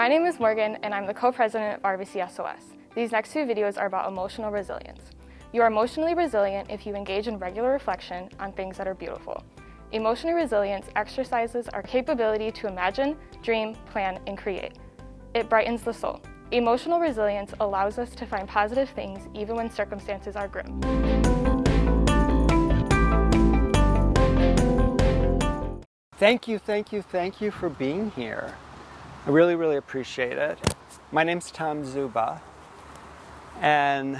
My name is Morgan, and I'm the co-president of RVC SOS. These next two videos are about emotional resilience. You are emotionally resilient if you engage in regular reflection on things that are beautiful. Emotional resilience exercises our capability to imagine, dream, plan, and create. It brightens the soul. Emotional resilience allows us to find positive things even when circumstances are grim. Thank you for being here. I really appreciate it. My name's Zuba, and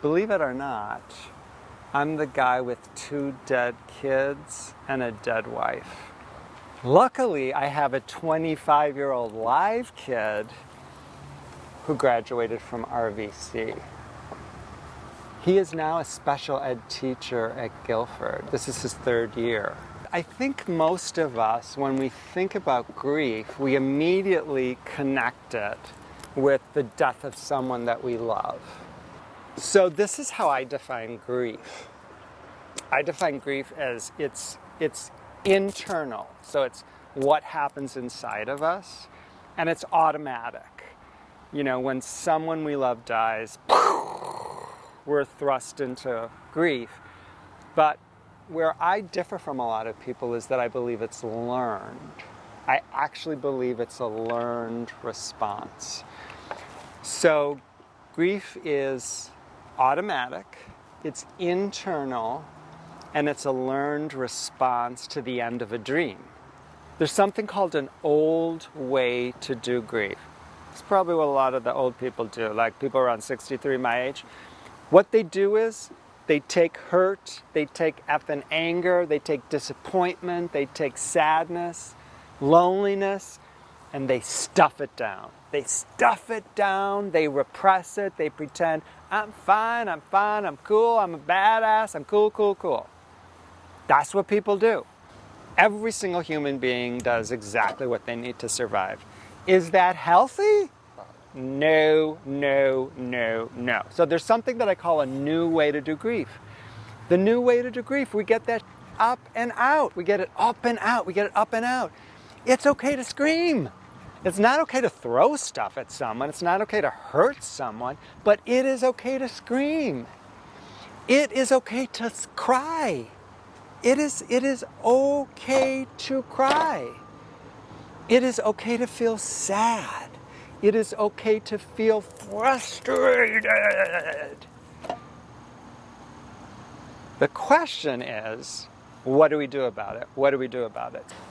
believe it or not, I'm the guy with 2 dead kids and a dead wife. Luckily, I have a 25-year-old live kid who graduated from RVC. He is now a special ed teacher at Guilford. This is his 3rd year. I think most of us, when we think about grief, we immediately connect it with the death of someone that we love. So this is how I define grief. I define grief as it's internal. So it's what happens inside of us, and it's automatic. You know, when someone we love dies, we're thrust into grief. But where I differ from a lot of people is that I believe it's learned. I actually believe it's a learned response. So grief is automatic, it's internal, and it's a learned response to the end of a dream. There's something called an old way to do grief. It's probably what a lot of the old people do, like people around 63 my age. What they do is they take hurt, they take effing anger, they take disappointment, they take sadness, loneliness, and they stuff it down. They stuff it down, they repress it, they pretend, I'm fine, I'm cool, I'm a badass, I'm cool. That's what people do. Every single human being does exactly what they need to survive. Is that healthy? No. So there's something that I call a new way to do grief. The new way to do grief, we get that up and out. We get it up and out. It's okay to scream. It's not okay to throw stuff at someone. It's not okay to hurt someone, but it is okay to scream. It is okay to cry. It is okay to cry. It is okay to feel sad. It is okay to feel frustrated. The question is, what do we do about it?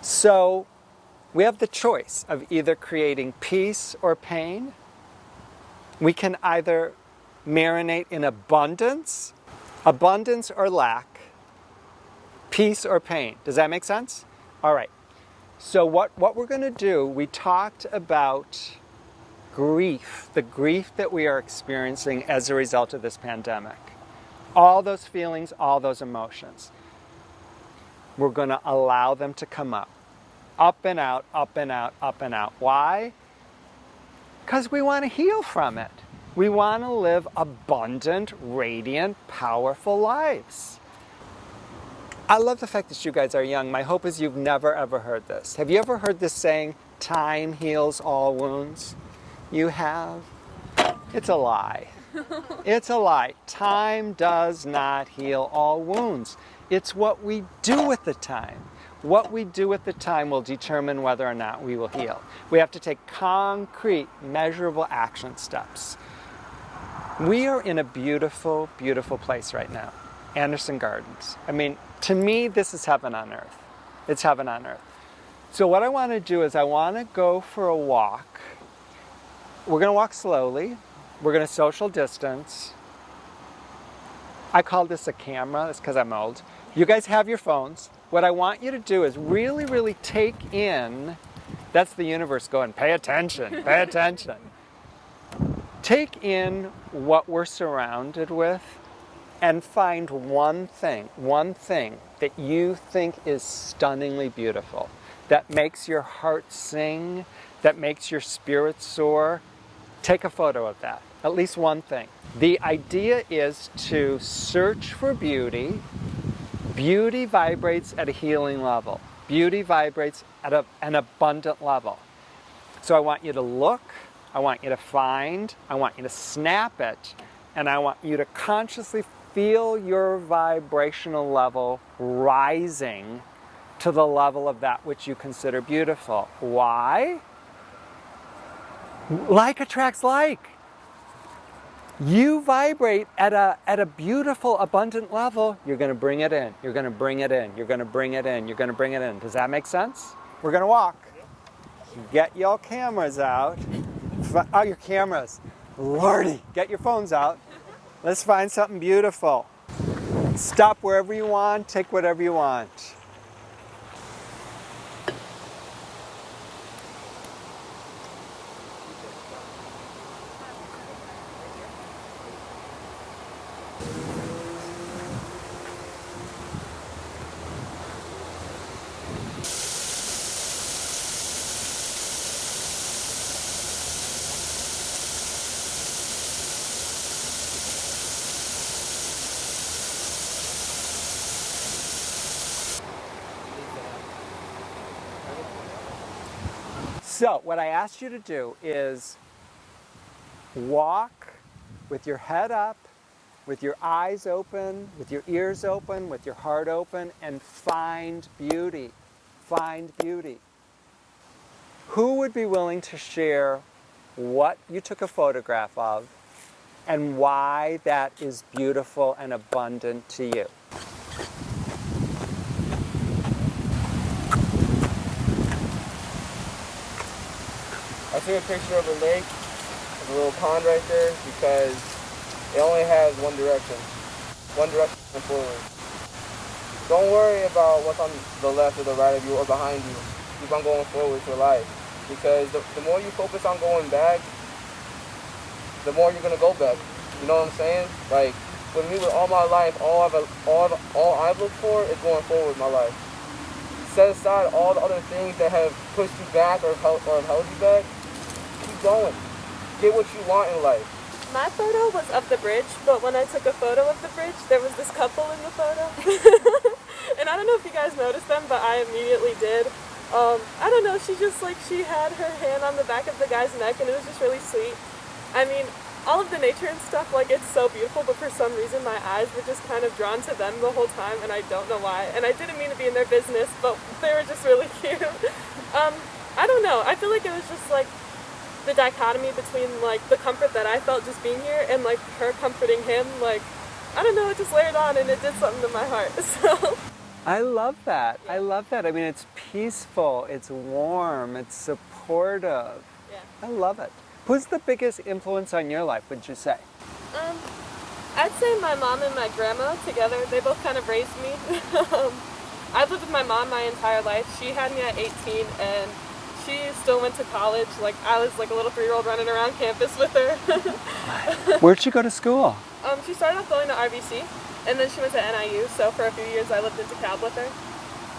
So we have the choice of either creating peace or pain. We can either marinate in abundance or lack, peace or pain. Does that make sense? All right. So what we're going to do, we talked about grief, the grief that we are experiencing as a result of this pandemic. All those feelings, all those emotions. We're going to allow them to come up. Up and out. Why? Because we want to heal from it. We want to live abundant, radiant, powerful lives. I love the fact that you guys are young. My hope is you've never ever heard this. Have you ever heard this saying, time heals all wounds? You have? It's a lie. It's a lie. Time does not heal all wounds. It's what we do with the time. What we do with the time will determine whether or not we will heal. We have to take concrete, measurable action steps. We are in a beautiful, beautiful place right now. Anderson Gardens. I mean, to me, this is heaven on earth. It's heaven on earth. So what I want to do is I want to go for a walk. We're going to walk slowly. We're going to social distance. I call this a camera. That's because I'm old. You guys have your phones. What I want you to do is really take in, that's the universe going, pay attention. Take in what we're surrounded with and find one thing that you think is stunningly beautiful, that makes your heart sing, that makes your spirit soar. Take a photo of that, at least one thing. The idea is to search for beauty. Beauty vibrates at a healing level. Beauty vibrates at an abundant level. So I want you to look, I want you to find, I want you to snap it, and I want you to consciously feel your vibrational level rising to the level of that which you consider beautiful. Why? Like attracts like. You vibrate at a beautiful, abundant level, you're going to bring it in, you're going to bring it in, you're going to bring it in, you're going to bring it in. Does that make sense? We're going to walk. Get your cameras out. Oh, your cameras. Lordy, get your phones out. Let's find something beautiful. Stop wherever you want, take whatever you want. So what I asked you to do is walk with your head up, with your eyes open, with your ears open, with your heart open, and find beauty. Find beauty. Who would be willing to share what you took a photograph of and why that is beautiful and abundant to you? I took a picture of a lake, of a little pond right there, because it only has one direction forward. Don't worry about what's on the left or the right of you or behind you. Keep on going forward to life, because the more you focus on going back, the more you're gonna go back. You know what I'm saying? Like with me, with all my life, all I've looked for is going forward in my life. Set aside all the other things that have pushed you back or held you back. Keep going. Get what you want in life. My photo was of the bridge, but when I took a photo of the bridge, there was this couple in the photo. And I don't know if you guys noticed them, but I immediately did. I don't know, she had her hand on the back of the guy's neck, and it was just really sweet. I mean, all of the nature and stuff, like, it's so beautiful, but for some reason my eyes were just kind of drawn to them the whole time, and I don't know why. And I didn't mean to be in their business, but they were just really cute. I don't know, I feel like it was just like the dichotomy between like the comfort that I felt just being here and like her comforting him. Like, I don't know, it just layered on and it did something to my heart. So I love that. I love that. I mean, it's peaceful, it's warm, it's supportive. yeah. I love it. Who's the biggest influence on your life, would you say? I'd say my mom and my grandma together. They both kind of raised me. I've lived with my mom my entire life. She had me at 18 and she still went to college. Like, I was like a little 3-year-old running around campus with her. Where'd she go to school? She started off going to RVC and then she went to NIU. So for a few years I lived in DeKalb with her.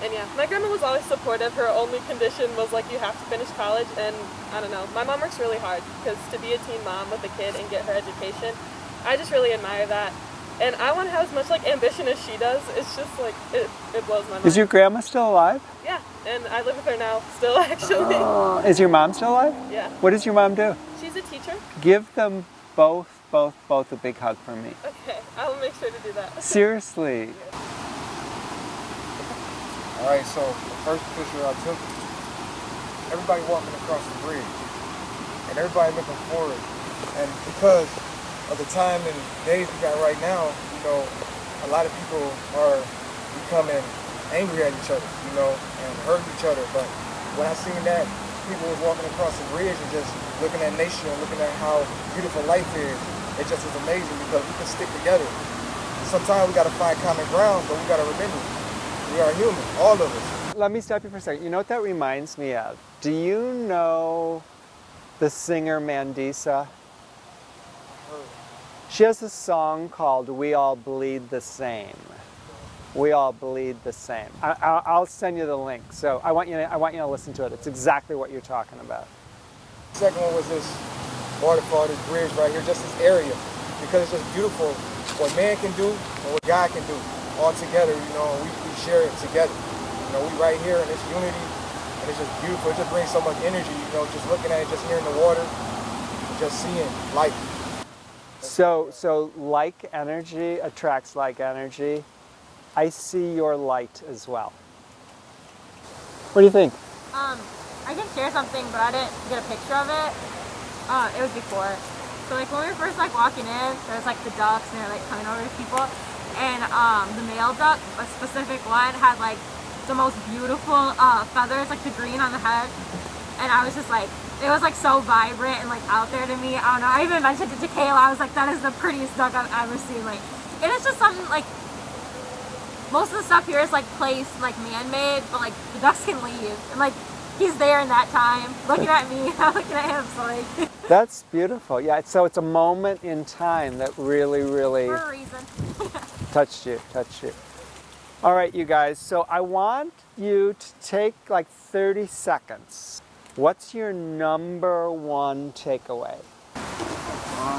And yeah, my grandma was always supportive. Her only condition was like, you have to finish college. And I don't know, my mom works really hard because to be a teen mom with a kid and get her education, I just really admire that. And I want to have as much like ambition as she does. It's just like, it blows my mind. Is your grandma still alive? Yeah, and I live with her now still actually. Oh, is your mom still alive? Yeah. What does your mom do? She's a teacher. Give them both a big hug from me. Okay, I will make sure to do that. Seriously. Alright, so the first picture I took, everybody walking across the bridge, and everybody looking forward. And because of the time and days we got right now, you know, a lot of people are becoming angry at each other, you know, and hurting each other. But when I seen that, people was walking across the bridge and just looking at nature and looking at how beautiful life is, it just is amazing because we can stick together. Sometimes we got to find common ground, but we got to remember, we are human, all of us. Let me stop you for a second. You know what that reminds me of? Do you know the singer Mandisa? She has a song called We All Bleed the Same. We All Bleed the Same. I'll send you the link. So I want you to listen to it. It's exactly what you're talking about. The second one was this waterfall, this bridge right here, just this area. Because it's just beautiful what man can do and what God can do all together, you know, we share it together. You know, we right here in this unity, And it's just beautiful. It just brings so much energy, you know, just looking at it, just hearing the water, just seeing life. So like energy attracts like energy. I see your light as well. What do you think? I can share something, but I didn't get a picture of it. It was before. So like when we were first like walking in, there was like the ducks and they're like coming over to people. And the male duck, a specific one, had like the most beautiful feathers, like the green on the head. And I was just like, it was like so vibrant and like out there to me. I don't know, I even mentioned it to Kayla. I was like, that is the prettiest duck I've ever seen. Like, and it's just something like, most of the stuff here is like placed, like man-made, but like the ducks can leave. And like, he's there in that time, looking at me, I'm looking at him, so like. That's beautiful. Yeah, so it's a moment in time that really, really For a reason. touched you. All right, you guys, so I want you to take like 30 seconds. What's your number one takeaway?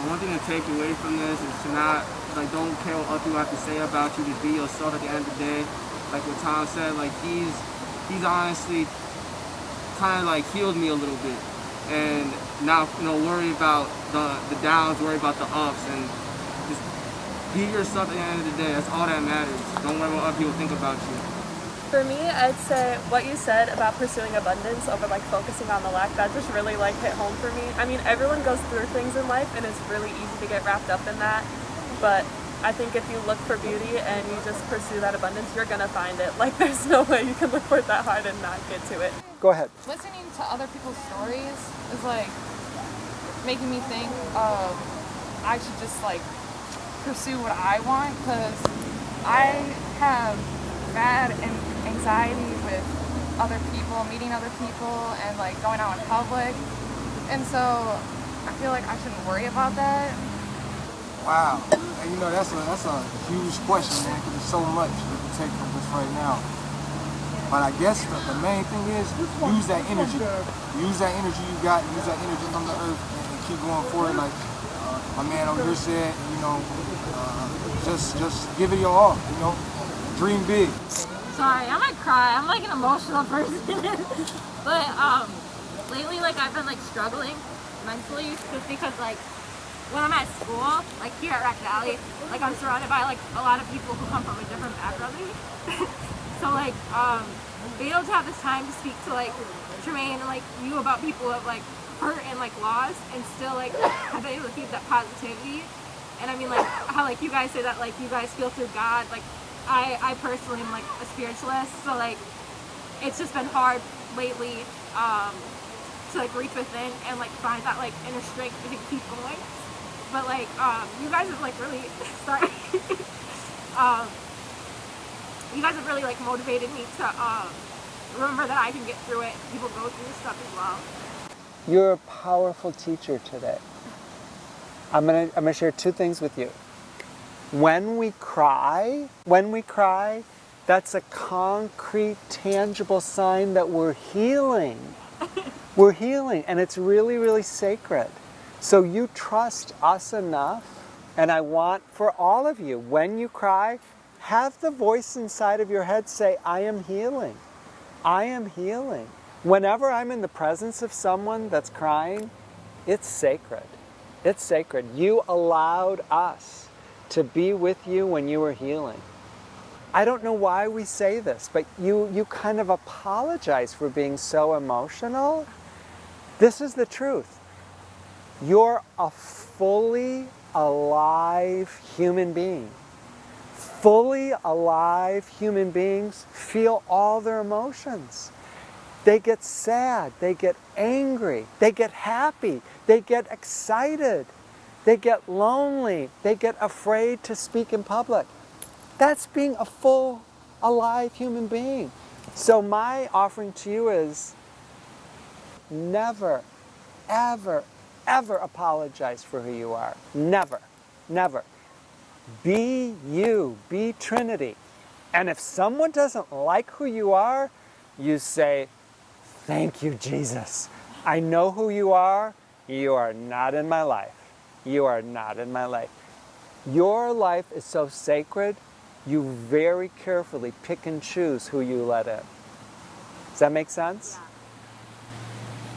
One thing to take away from this is to not, like, don't care what other people have to say about you. Just be yourself at the end of the day. Like what Tom said, like he's honestly kind of like healed me a little bit. And not, you know, worry about the downs, worry about the ups, and just be yourself at the end of the day. That's all that matters. Don't worry what other people think about you. For me, I'd say what you said about pursuing abundance over like focusing on the lack, that just really like hit home for me. I mean, everyone goes through things in life and it's really easy to get wrapped up in that. But I think if you look for beauty and you just pursue that abundance, you're gonna find it. Like there's no way you can look for it that hard and not get to it. Go ahead. Listening to other people's stories is like making me think of I should just like pursue what I want, because I have bad anxiety with other people, meeting other people, and like going out in public, and so I feel like I shouldn't worry about that. Wow. And you know, that's a huge question, man, because there's so much we can take from this right now. But I guess the main thing is use that energy. Use that energy you got, use that energy from the earth, and keep going forward like my man over here said, you know, just give it your all, you know, dream big. Sorry, I might cry. I'm like an emotional person. But lately, like I've been like struggling mentally just because like when I'm at school, like here at Rock Valley, like I'm surrounded by like a lot of people who come from a different background than me. So like being able to have this time to speak to like Tremaine and like you about people who have like hurt and like lost, and still like have been able to keep that positivity. And I mean like how like you guys say that like you guys feel through God, like I personally am like a spiritualist, so like it's just been hard lately to like reach within and like find that like inner strength to keep going. But like you guys have like really sorry you guys have really like motivated me to remember that I can get through it. People go through this stuff as well. You're a powerful teacher today. I'm gonna share two things with you. When we cry, that's a concrete, tangible sign that we're healing. We're healing, and it's really, really sacred. So you trust us enough, and I want for all of you, when you cry, have the voice inside of your head say, I am healing. I am healing. Whenever I'm in the presence of someone that's crying, it's sacred. It's sacred. You allowed us to be with you when you were healing. I don't know why we say this, but you kind of apologize for being so emotional. This is the truth. You're a fully alive human being. Fully alive human beings feel all their emotions. They get sad, they get angry, they get happy, they get excited, they get lonely, they get afraid to speak in public. That's being a full, alive human being. So my offering to you is never, ever, ever apologize for who you are. Never, never. Be you, be Trinity. And if someone doesn't like who you are, you say, thank you, Jesus. I know who you are. You are not in my life. You are not in my life. Your life is so sacred, you very carefully pick and choose who you let in. Does that make sense? Yeah.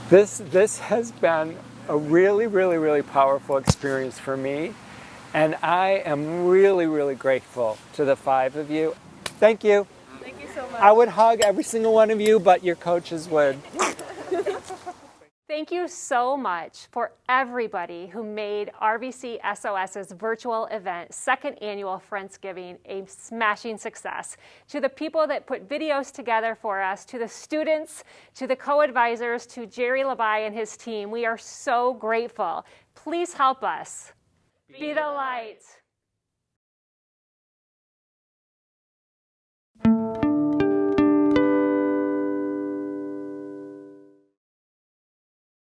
This has been a really, really, really powerful experience for me, and I am really, really grateful to the 5 of you. Thank you. Thank you so much. I would hug every single one of you, but your coaches would. Thank you so much for everybody who made RVC SOS's virtual event, second annual Friendsgiving, a smashing success. To the people that put videos together for us, to the students, to the co-advisors, to Jerry Labai and his team, we are so grateful. Please help us. Be the light.